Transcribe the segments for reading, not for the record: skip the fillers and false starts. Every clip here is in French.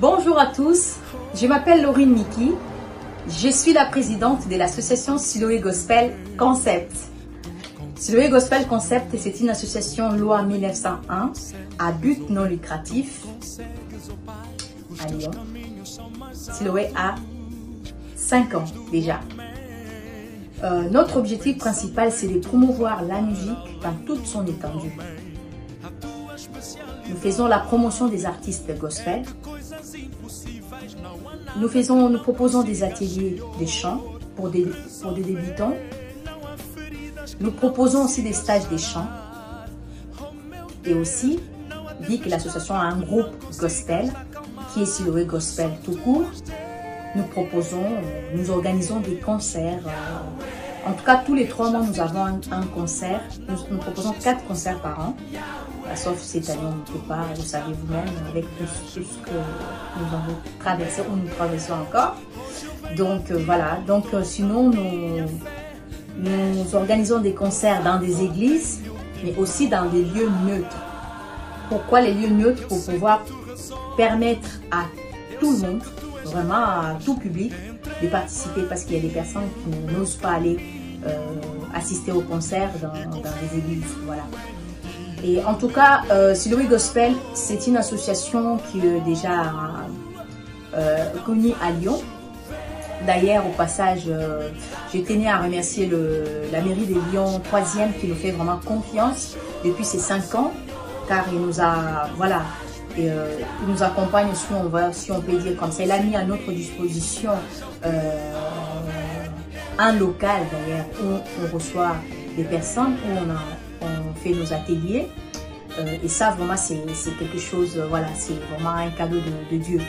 Bonjour à tous, je m'appelle Laurine Miki, je suis la présidente de l'association Siloé Gospel Concept. Siloé Gospel Concept, c'est une association loi 1901 à but non lucratif à Lyon. Siloé a 5 ans déjà. Notre objectif principal, c'est de promouvoir la musique dans toute son étendue. Nous faisons la promotion des artistes gospel. Nous proposons des ateliers de chant pour des débutants. Nous proposons aussi des stages de chant. Et aussi, vu que l'association a un groupe gospel, qui est Siloé Gospel tout court, nous organisons des concerts. En tout cas, tous les 3 mois, nous avons un concert. Nous proposons 4 concerts par an. Sauf cette année, on ne peut pas, vous savez vous-même, avec tout ce que nous avons traversé ou nous traversons encore. Donc voilà, sinon nous organisons des concerts dans des églises, mais aussi dans des lieux neutres. Pourquoi les lieux neutres? Pour pouvoir permettre à tout le monde, vraiment à tout public, de participer, parce qu'il y a des personnes qui n'osent pas aller assister au concert dans des églises. Voilà. Et en tout cas, Siloé Gospel, c'est une association qui est déjà connue à Lyon. D'ailleurs, au passage, je tenais à remercier la mairie de Lyon 3e qui nous fait vraiment confiance depuis ces 5 ans, car il nous a, voilà, il nous accompagne, si on peut dire comme ça. Il a mis à notre disposition un local d'ailleurs où on reçoit des personnes, où on fait nos ateliers. Et ça, vraiment, c'est quelque chose, voilà, c'est vraiment un cadeau de Dieu.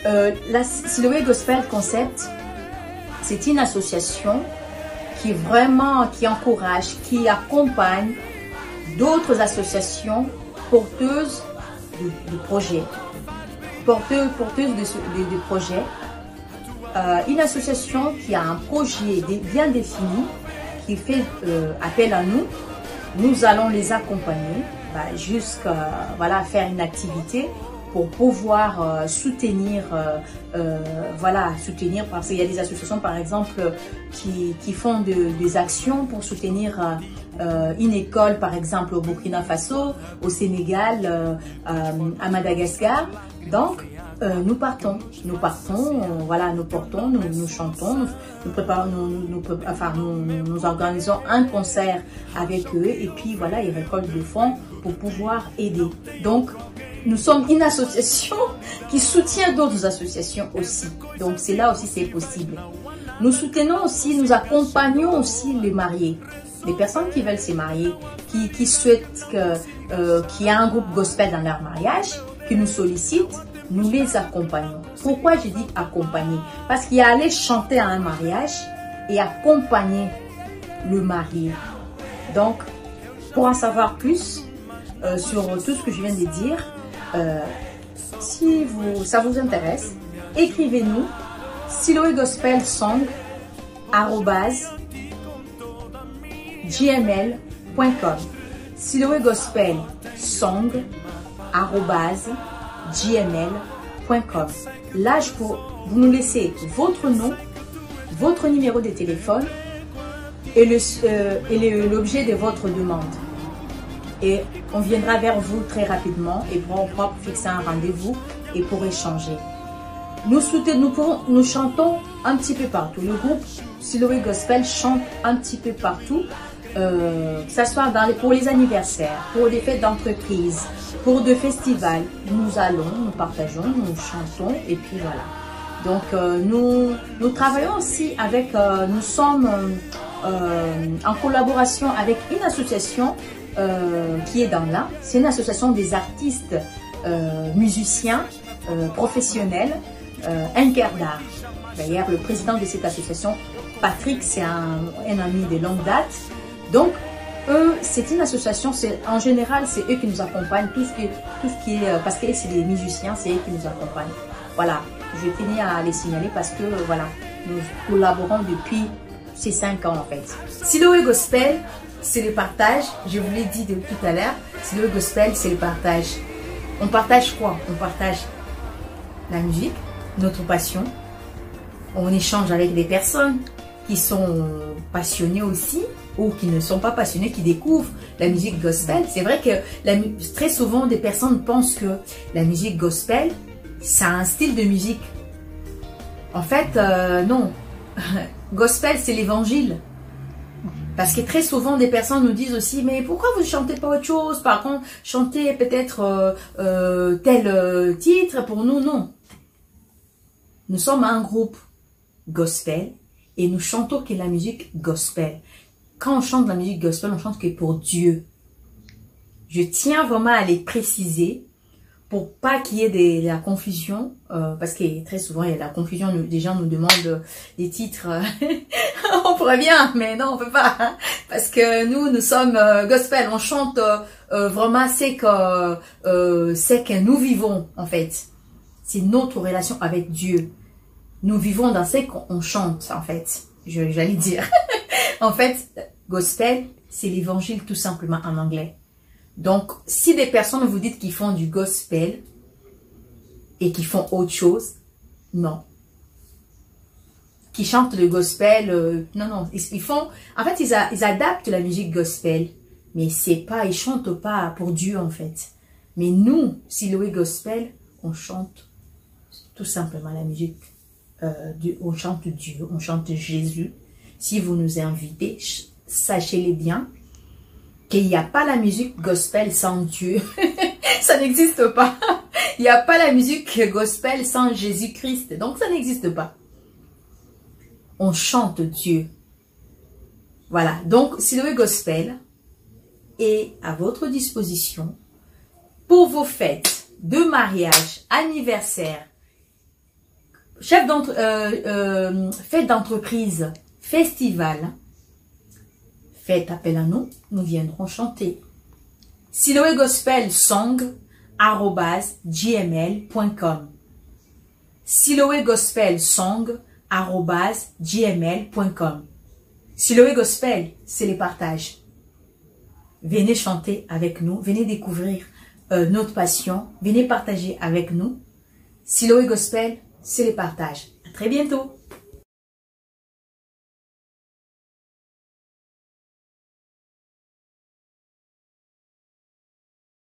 La Siloé Gospel Concept, c'est une association qui encourage, qui accompagne d'autres associations porteuses de projets. Porteuses de projets. Une association qui a un projet bien défini, qui fait appel à nous. Nous allons les accompagner jusqu'à faire une activité pour pouvoir soutenir, parce qu'il y a des associations par exemple qui font des actions pour soutenir une école par exemple au Burkina Faso, au Sénégal, à Madagascar. Donc nous partons, nous portons, nous chantons, nous organisons un concert avec eux et puis voilà, ils récoltent des fonds pour pouvoir aider. Donc, nous sommes une association qui soutient d'autres associations aussi. Donc, c'est là aussi c'est possible. Nous soutenons aussi, nous accompagnons aussi les mariés, les personnes qui veulent se marier, qui souhaitent qu'il y ait un groupe gospel dans leur mariage, qui nous sollicitent. Nous les accompagnons. Pourquoi je dis accompagner? Parce qu'il y a aller chanter à un mariage et accompagner le marié. Donc, pour en savoir plus sur tout ce que je viens de dire, si ça vous intéresse, écrivez-nous siloégospelsong@gmail.com. siloégospelsong@gmail.com. Là, vous nous laissez votre nom, votre numéro de téléphone et l'objet de votre demande. Et on viendra vers vous très rapidement et on pourra fixer un rendez-vous et pour échanger. Nous chantons un petit peu partout. Le groupe Siloé Gospel chante un petit peu partout. Que ce soit pour les anniversaires, pour des fêtes d'entreprise, pour des festivals, nous partageons, nous chantons et puis voilà. Donc nous travaillons aussi nous sommes en collaboration avec une association qui est dans là. C'est une association des artistes musiciens professionnels, Inkerdar. D'ailleurs, le président de cette association, Patrick, c'est un ami de longue date. Donc, eux, c'est une association, en général, c'est eux qui nous accompagnent, tout ce qui est, parce que c'est des musiciens, c'est eux qui nous accompagnent. Voilà, je tenais à les signaler parce que, voilà, nous collaborons depuis ces 5 ans en fait. Siloé Gospel, c'est le partage, je vous l'ai dit tout à l'heure, Siloé Gospel, c'est le partage. On partage quoi? On partage la musique, notre passion. On échange avec des personnes qui sont passionnées aussi ou qui ne sont pas passionnées, qui découvrent la musique gospel. C'est vrai que très souvent, des personnes pensent que la musique gospel, c'est un style de musique. En fait, non. Gospel, c'est l'évangile. Parce que très souvent, des personnes nous disent aussi, mais pourquoi vous ne chantez pas autre chose? Par contre, chantez peut-être tel titre. Pour nous, non. Nous sommes un groupe gospel et nous chantons que la musique gospel. Quand on chante la musique gospel, on chante que pour Dieu. Je tiens vraiment à les préciser pour pas qu'il y ait de la confusion, parce que très souvent il y a de la confusion, des gens nous demandent des titres, on pourrait bien, mais non on peut pas, hein, parce que nous sommes gospel, on chante vraiment c'est que nous vivons en fait, c'est notre relation avec Dieu, nous vivons dans ce qu'on chante en fait, j'allais dire, en fait gospel c'est l'évangile tout simplement en anglais. Donc, si des personnes vous dites qu'ils font du gospel et qu'ils font autre chose, non. Qui chantent le gospel, non. Ils font, en fait, ils adaptent la musique gospel, mais c'est pas, ils chantent pas pour Dieu en fait. Mais nous, Siloé Gospel, on chante tout simplement la musique. On chante Dieu, on chante Jésus. Si vous nous invitez, sachez-le bien. Qu'il n'y a pas la musique gospel sans Dieu. Ça n'existe pas. Il n'y a pas la musique gospel sans Jésus-Christ. Donc, ça n'existe pas. On chante Dieu. Voilà. Donc, Siloé Gospel est à votre disposition pour vos fêtes de mariage, anniversaire, fête d'entreprise, festival. Faites appel à nous, nous viendrons chanter. Siloé Gospel song@gmail.com. Siloé Gospel song@gmail.com. Siloé Gospel, c'est les partages. Venez chanter avec nous, venez découvrir notre passion, venez partager avec nous. Siloé Gospel, c'est les partages. À très bientôt.